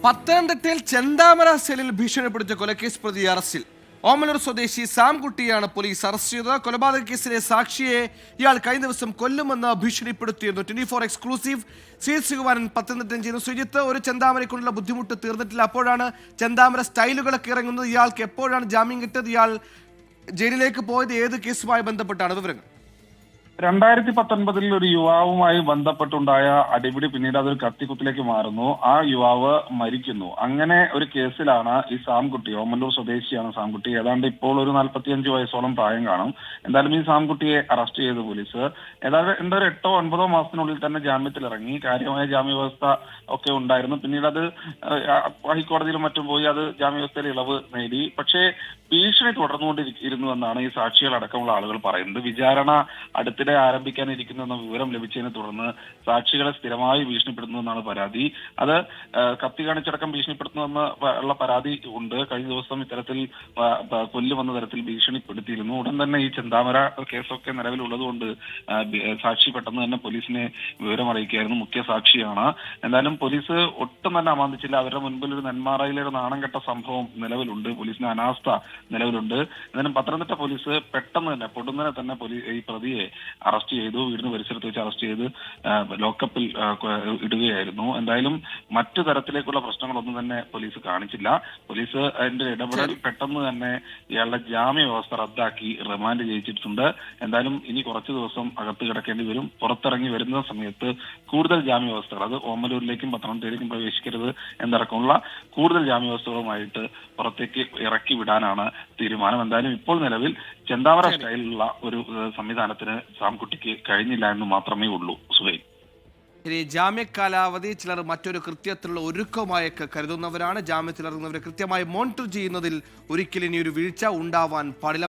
പത്തനംതിട്ടയിൽ ചെന്താമര സെല്ലിൽ ഭീഷണിപ്പെടുത്തിയ കൊലക്കേസ് പ്രതി അറസ്റ്റിൽ. ഓമലൂർ സ്വദേശി സാംകുട്ടിയാണ് പോലീസ് അറസ്റ്റ് ചെയ്തത്. കൊലപാതക കേസിലെ സാക്ഷിയെ ഇയാൾ കഴിഞ്ഞ ദിവസം കൊല്ലുമെന്ന് ഭീഷണിപ്പെടുത്തിയിരുന്നു. 24 എക്സ്ക്ലൂസീവ്. സി സുകുമാരൻ പത്തനംതിട്ടയിൽ ചെയ്യുന്നു. സുജിത്ത്, ഒരു ചെന്താമരയ്ക്കുള്ള ബുദ്ധിമുട്ട് തീർന്നിട്ടില്ല. അപ്പോഴാണ് ചെന്താമര സ്റ്റൈലുകളൊക്കെ ഇറങ്ങുന്നത്. ഇയാൾക്ക് എപ്പോഴാണ് ജാമ്യം കിട്ടിയത്? ഇയാൾ ജയിലിലേക്ക് പോയത് ഏത് കേസുമായി ബന്ധപ്പെട്ടാണ്? വിവരങ്ങൾ. 2019 ഒരു യുവാവുമായി ബന്ധപ്പെട്ടുണ്ടായ അടിപിടി പിന്നീട് അതൊരു കത്തിക്കുത്തിലേക്ക് മാറുന്നു. ആ യുവാവ് മരിക്കുന്നു. അങ്ങനെ ഒരു കേസിലാണ് ഈ സാംകുട്ടി, ഓമല്ലൂർ സ്വദേശിയാണ് സാംകുട്ടി. ഏതാണ്ട് ഇപ്പോൾ ഒരു 45 വയസ്സോളം പ്രായം കാണും. എന്തായാലും ഈ സാംകുട്ടിയെ അറസ്റ്റ് ചെയ്തു പോലീസ്. ഏതാണ്ട് ഒരു 8-9 മാസത്തിനുള്ളിൽ തന്നെ ജാമ്യത്തിലിറങ്ങി. കാര്യമായ ജാമ്യവ്യവസ്ഥ ഒക്കെ ഉണ്ടായിരുന്നു. പിന്നീട് അത് ഹൈക്കോടതിയിലും മറ്റും പോയി അത് ജാമ്യവ്യവസ്ഥയിൽ ഇളവ് നേടി. പക്ഷേ ഭീഷണി തുടർന്നുകൊണ്ടിരുന്നു എന്നാണ് ഈ സാക്ഷികളടക്കമുള്ള ആളുകൾ പറയുന്നത്. വിചാരണ അടുത്തിടെ ആരംഭിക്കാനിരിക്കുന്നു എന്ന വിവരം ലഭിച്ചതിനെ തുടർന്ന് സാക്ഷികളെ സ്ഥിരമായി ഭീഷണിപ്പെടുത്തുന്നതെന്നാണ് പരാതി. അത് കത്തി കാണിച്ചടക്കം ഭീഷണിപ്പെടുത്തുന്നുവെന്ന് ഉള്ള പരാതി ഉണ്ട്. കഴിഞ്ഞ ദിവസം ഇത്തരത്തിൽ കൊല്ലുമെന്ന തരത്തിൽ ഭീഷണിപ്പെടുത്തിയിരുന്നു. ഉടൻ തന്നെ ഈ ചെന്താമര കേസൊക്കെ നിലവിലുള്ളതുകൊണ്ട് സാക്ഷി പെട്ടെന്ന് തന്നെ പോലീസിനെ വിവരം അറിയിക്കുകയായിരുന്നു. മുഖ്യ സാക്ഷിയാണ്. എന്തായാലും പോലീസ് ഒട്ടും തന്നെ അമാന്തിച്ചില്ല. അവരുടെ മുൻപിൽ ഒരു നെന്മാറയിലെ ഒരു നാണം കെട്ട സംഭവം നിലവിലുണ്ട്. പോലീസിന് അനാസ്ഥ നിലവിലുണ്ട്. എന്നാലും പത്തനംതിട്ട പോലീസ് പെട്ടെന്ന് തന്നെ പൊടുന്നനെ തന്നെ ഈ പ്രതിയെ അറസ്റ്റ് ചെയ്തു. വീടിന് പരിസരത്ത് വെച്ച് അറസ്റ്റ് ചെയ്ത് ലോക്കപ്പിൽ ഇടുകയായിരുന്നു. എന്തായാലും മറ്റു തരത്തിലേക്കുള്ള പ്രശ്നങ്ങളൊന്നും തന്നെ പോലീസ് കാണിച്ചില്ല. പോലീസ് അതിന്റെ ഇടപെടൽ പെട്ടെന്ന് തന്നെ ഇയാളുടെ ജാമ്യ വ്യവസ്ഥ റദ്ദാക്കി റിമാൻഡ് ചെയ്യിച്ചിട്ടുണ്ട്. എന്തായാലും ഇനി കുറച്ചു ദിവസം അകത്ത് കിടക്കേണ്ടി വരും. പുറത്തിറങ്ങി വരുന്ന സമയത്ത് കൂടുതൽ ജാമ്യ വ്യവസ്ഥകൾ, അത് ഓമലൂരിലേക്കും പത്തനംതിട്ടയിലേക്കും പ്രവേശിക്കരുത് എന്നടക്കമുള്ള കൂടുതൽ ജാമ്യ വ്യവസ്ഥകളുമായിട്ട് പുറത്തേക്ക് ഇറക്കി വിടാനാണ് തീരുമാനം. എന്തായാലും ഇപ്പോൾ നിലവിൽ ചെന്താമര സ്റ്റൈലിലുള്ള ഒരു സംവിധാനത്തിന് സാംകുട്ടിക്ക് കഴിഞ്ഞില്ല എന്ന് മാത്രമേ ഉള്ളൂ. സുഹൈൽ, ഇനി ജാമ്യ കാലാവധി ചിലർ മറ്റൊരു കൃത്യത്തിലുള്ള ഒരുക്കമായൊക്കെ കരുതുന്നവരാണ്. ജാമ്യത്തിലിറങ്ങുന്നവരെ കൃത്യമായി മോണിറ്റർ ചെയ്യുന്നതിൽ ഒരിക്കലും ഇനി ഒരു വീഴ്ച ഉണ്ടാവാൻ പാടില്ല.